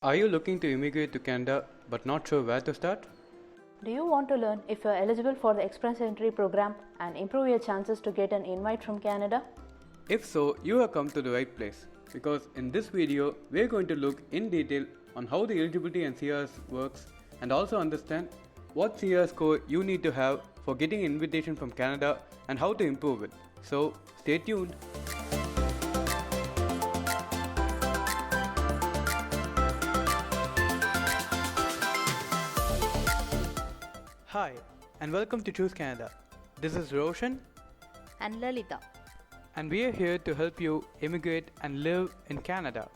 Are you looking to immigrate to Canada but not sure where to start? Do you want to learn if you are eligible for the Express Entry program and improve your chances to get an invite from Canada? If so, you have come to the right place because in this video we are going to look in detail on how the eligibility and CRS works and also understand what CRS score you need to have for getting an invitation from Canada and how to improve it. So stay tuned. Hi and welcome to Choose Canada. This is Roshan And Lalita. and we are here to help you immigrate and live in Canada.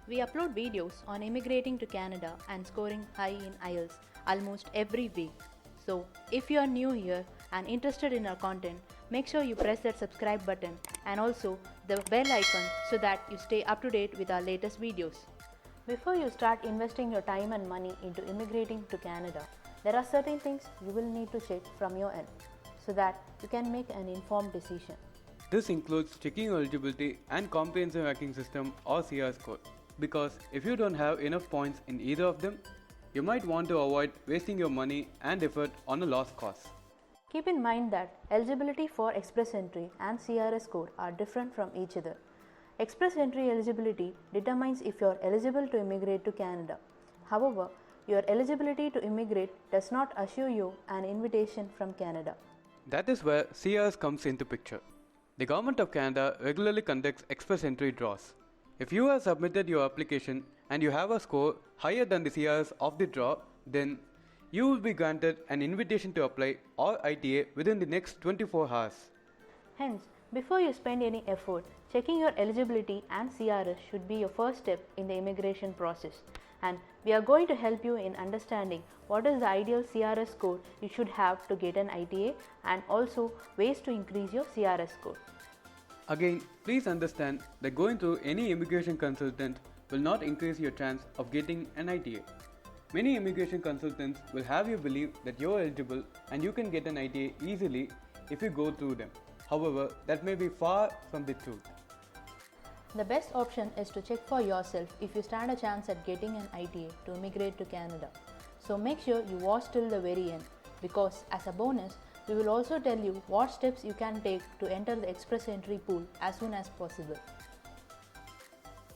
We upload videos on immigrating to Canada and scoring high in IELTS almost every week. So, if you are new here and interested in our content, make sure you press that subscribe button and also the bell icon so that you stay up to date with our latest videos. Before you start investing your time and money into immigrating to Canada, there are certain things you will need to check from your end so that you can make an informed decision. This includes checking your eligibility and comprehensive ranking system or CR score because if you don't have enough points in either of them, you might want to avoid wasting your money and effort on a lost cause. Keep in mind that eligibility for Express Entry and CRS score are different from each other. Express Entry eligibility determines if you are eligible to immigrate to Canada. However, your eligibility to immigrate does not assure you an invitation from Canada. That is where CRS comes into picture. The Government of Canada regularly conducts express entry draws. If you have submitted your application and you have a score higher than the CRS of the draw, then you will be granted an invitation to apply or ITA within the next 24 hours. Hence, before you spend any effort, checking your eligibility and CRS should be your first step in the immigration process. And we are going to help you in understanding what is the ideal CRS score you should have to get an ITA and also ways to increase your CRS score. Again, please understand that going through any immigration consultant will not increase your chance of getting an ITA. Many immigration consultants will have you believe that you are eligible and you can get an ITA easily if you go through them. However, that may be far from the truth. The best option is to check for yourself if you stand a chance at getting an ITA to immigrate to Canada. So make sure you watch till the very end because as a bonus, we will also tell you what steps you can take to enter the Express Entry pool as soon as possible.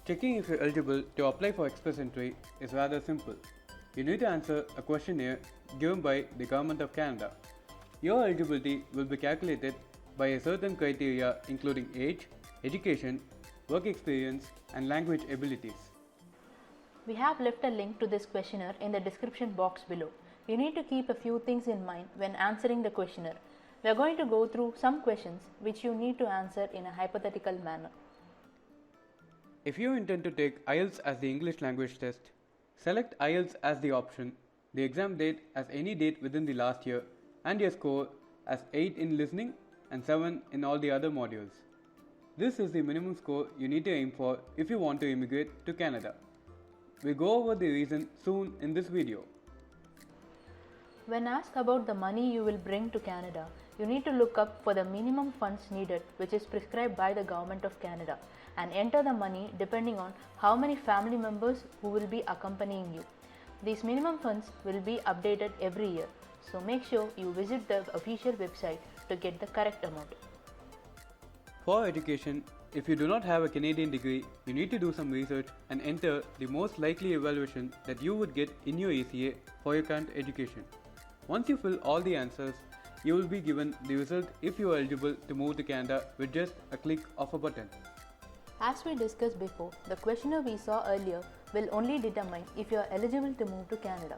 Checking if you're eligible to apply for Express Entry is rather simple. You need to answer a questionnaire given by the Government of Canada. Your eligibility will be calculated by a certain criteria including age, education, work experience, and language abilities. We have left a link to this questionnaire in the description box below. You need to keep a few things in mind when answering the questionnaire. We are going to go through some questions which you need to answer in a hypothetical manner. If you intend to take IELTS as the English language test, select IELTS as the option, the exam date as any date within the last year, and your score as 8 in listening and 7 in all the other modules. This is the minimum score you need to aim for if you want to immigrate to Canada. We'll go over the reason soon in this video. When asked about the money you will bring to Canada, you need to look up for the minimum funds needed which is prescribed by the Government of Canada and enter the money depending on how many family members who will be accompanying you. These minimum funds will be updated every year, so make sure you visit the official website to get the correct amount. For education, if you do not have a Canadian degree, you need to do some research and enter the most likely evaluation that you would get in your ACA for your current education. Once you fill all the answers, you will be given the result if you are eligible to move to Canada with just a click of a button. As we discussed before, the questionnaire we saw earlier will only determine if you are eligible to move to Canada.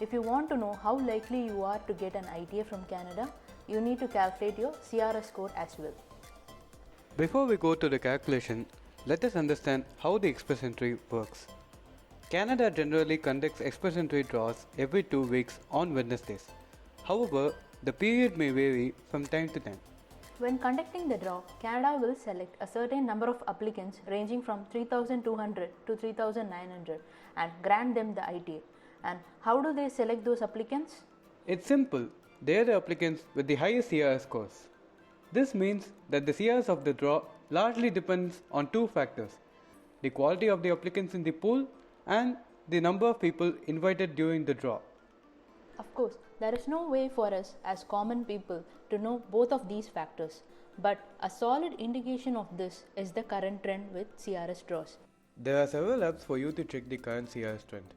If you want to know how likely you are to get an ITA from Canada, you need to calculate your CRS score as well. Before we go to the calculation, let us understand how the Express Entry works. Canada generally conducts Express Entry draws every 2 weeks on Wednesdays. However, the period may vary from time to time. When conducting the draw, Canada will select a certain number of applicants ranging from 3,200 to 3,900 and grant them the ITA. And how do they select those applicants? It's simple. They are the applicants with the highest CRS scores. This means that the CRS of the draw largely depends on 2 factors: the quality of the applicants in the pool and the number of people invited during the draw. Of course, there is no way for us as common people to know both of these factors, but a solid indication of this is the current trend with CRS draws. There are several apps for you to check the current CRS trend.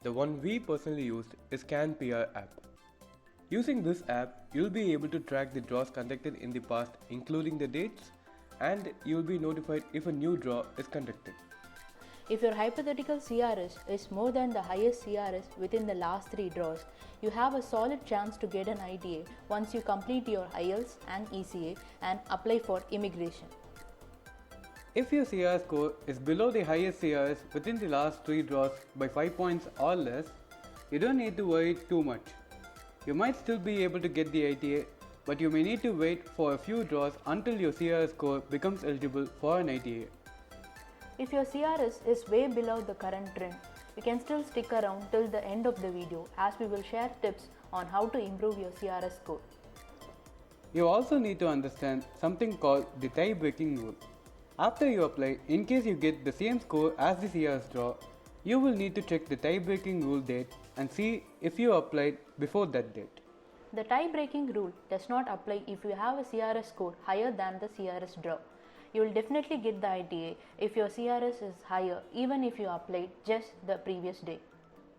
The one we personally used is CanPR app. Using this app, you'll be able to track the draws conducted in the past, including the dates, and you'll be notified if a new draw is conducted. If your hypothetical CRS is more than the highest CRS within the last 3 draws, you have a solid chance to get an ITA once you complete your IELTS and ECA and apply for immigration. If your CRS score is below the highest CRS within the last 3 draws by 5 points or less, you don't need to worry too much. You might still be able to get the ITA, but you may need to wait for a few draws until your CRS score becomes eligible for an ITA. If your CRS is way below the current trend, you can still stick around till the end of the video as we will share tips on how to improve your CRS score. You also need to understand something called the tie-breaking rule. After you apply, in case you get the same score as the CRS draw, you will need to check the tie-breaking rule date and see if you applied before that date. The tie-breaking rule does not apply if you have a CRS score higher than the CRS draw. You will definitely get the ITA if your CRS is higher even if you applied just the previous day.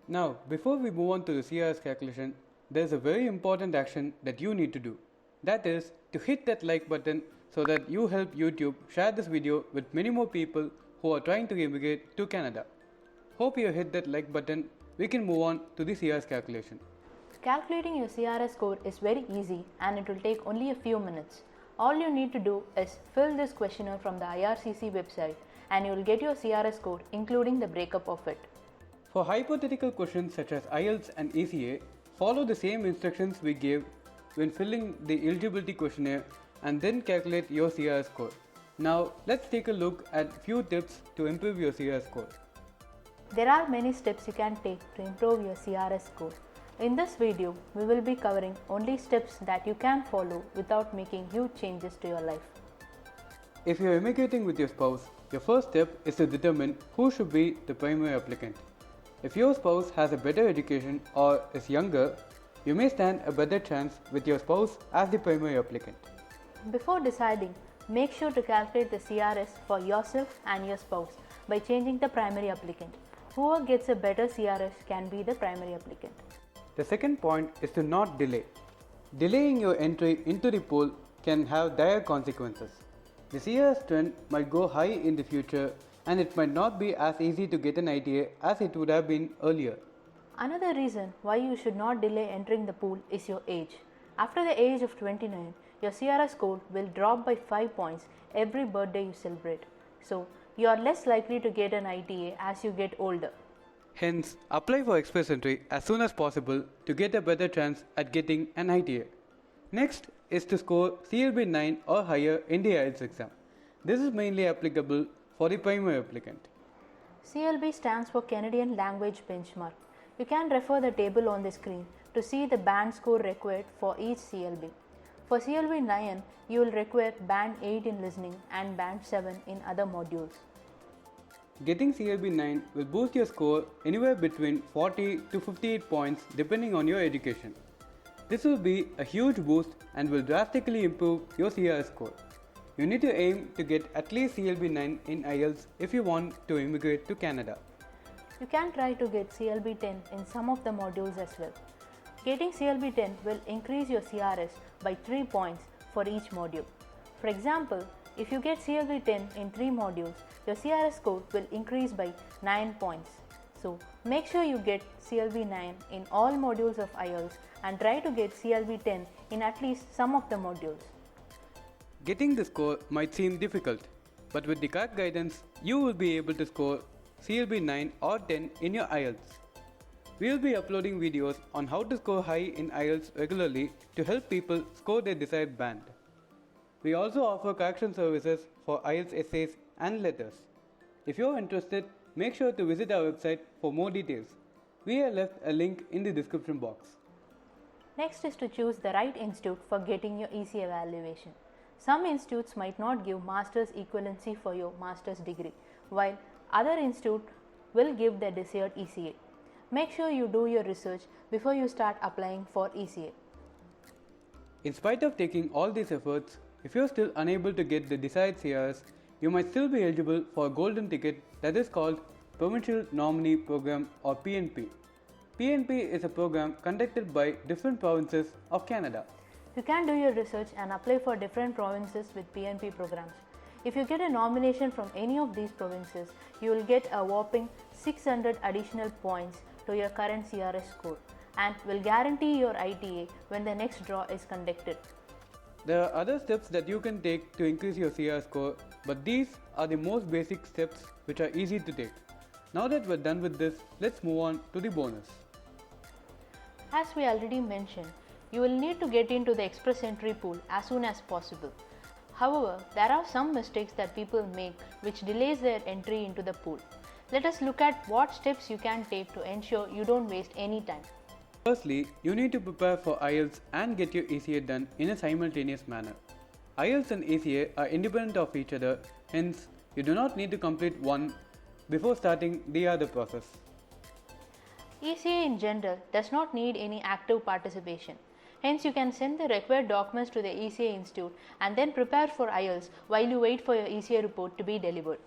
Now, before we move on to the CRS calculation, there is a very important action that you need to do. That is to hit that like button so that you help YouTube share this video with many more people who are trying to immigrate to Canada. Hope you hit that like button. We can move on to the CRS calculation. Calculating your CRS score is very easy and it will take only a few minutes. All you need to do is fill this questionnaire from the IRCC website and you will get your CRS score including the breakup of it. For hypothetical questions such as IELTS and ECA, follow the same instructions we gave when filling the eligibility questionnaire and then calculate your CRS score. Now let's take a look at few tips to improve your CRS score. There are many steps you can take to improve your CRS score. In this video, we will be covering only steps that you can follow without making huge changes to your life. If you are immigrating with your spouse, your first step is to determine who should be the primary applicant. If your spouse has a better education or is younger, you may stand a better chance with your spouse as the primary applicant. Before deciding, make sure to calculate the CRS for yourself and your spouse by changing the primary applicant. Whoever gets a better CRS can be the primary applicant. The second point is to not delay. Delaying your entry into the pool can have dire consequences. The CRS trend might go high in the future and it might not be as easy to get an ITA as it would have been earlier. Another reason why you should not delay entering the pool is your age. After the age of 29, your CRS score will drop by 5 points every birthday you celebrate. So, you are less likely to get an ITA as you get older. Hence, apply for express entry as soon as possible to get a better chance at getting an ITA. Next is to score CLB 9 or higher in the IELTS exam. This is mainly applicable for the primary applicant. CLB stands for Canadian Language Benchmark. You can refer the table on the screen to see the band score required for each CLB. For CLB 9, you will require band 8 in listening and band 7 in other modules. Getting CLB 9 will boost your score anywhere between 40 to 58 points depending on your education. This will be a huge boost and will drastically improve your CRS score. You need to aim to get at least CLB 9 in IELTS if you want to immigrate to Canada. You can try to get CLB 10 in some of the modules as well. Getting CLB 10 will increase your CRS by 3 points for each module. For example, if you get CLB 10 in 3 modules, your CRS score will increase by 9 points. So, make sure you get CLB 9 in all modules of IELTS and try to get CLB 10 in at least some of the modules. Getting the score might seem difficult, but with the correct guidance, you will be able to score CLB 9 or 10 in your IELTS. We will be uploading videos on how to score high in IELTS regularly to help people score their desired band. We also offer correction services for IELTS essays and letters. If you are interested, make sure to visit our website for more details. We have left a link in the description box. Next is to choose the right institute for getting your EC evaluation. Some institutes might not give master's equivalency for your master's degree, while other institutes will give the desired ECA. Make sure you do your research before you start applying for ECA. In spite of taking all these efforts, if you are still unable to get the desired CRS, you might still be eligible for a golden ticket that is called Provincial Nominee Program or PNP. PNP is a program conducted by different provinces of Canada. You can do your research and apply for different provinces with PNP programs. If you get a nomination from any of these provinces, you will get a whopping 600 additional points to your current CRS score and will guarantee your ITA when the next draw is conducted. There are other steps that you can take to increase your CRS score, but these are the most basic steps which are easy to take. Now that we're done with this, let's move on to the bonus. As we already mentioned, you will need to get into the express entry pool as soon as possible. However, there are some mistakes that people make which delays their entry into the pool. Let us look at what steps you can take to ensure you don't waste any time. Firstly, you need to prepare for IELTS and get your ACA done in a simultaneous manner. IELTS and ACA are independent of each other, hence you do not need to complete one before starting the other process. ECA in general does not need any active participation. Hence, you can send the required documents to the ECA Institute and then prepare for IELTS while you wait for your ECA report to be delivered.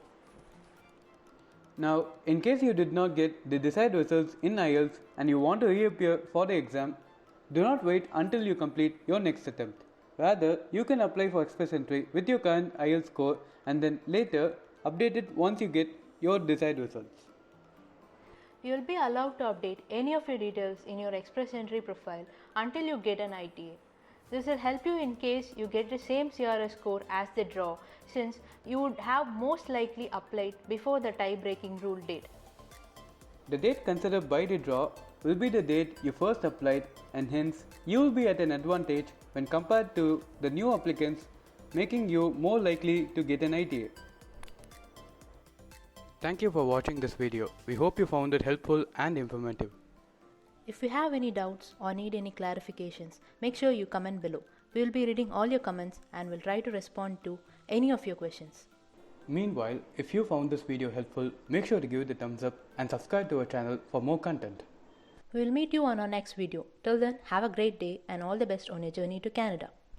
Now, in case you did not get the desired results in IELTS and you want to reappear for the exam, do not wait until you complete your next attempt. Rather, you can apply for express entry with your current IELTS score and then later update it once you get your desired results. You will be allowed to update any of your details in your express entry profile until you get an ITA. This will help you in case you get the same CRS score as the draw, since you would have most likely applied before the tie-breaking rule date. The date considered by the draw will be the date you first applied, and hence you will be at an advantage when compared to the new applicants, making you more likely to get an ITA. Thank you for watching this video. We hope you found it helpful and informative. If you have any doubts or need any clarifications, make sure you comment below. We will be reading all your comments and will try to respond to any of your questions. Meanwhile, if you found this video helpful, make sure to give it a thumbs up and subscribe to our channel for more content. We will meet you on our next video. Till then, have a great day and all the best on your journey to Canada.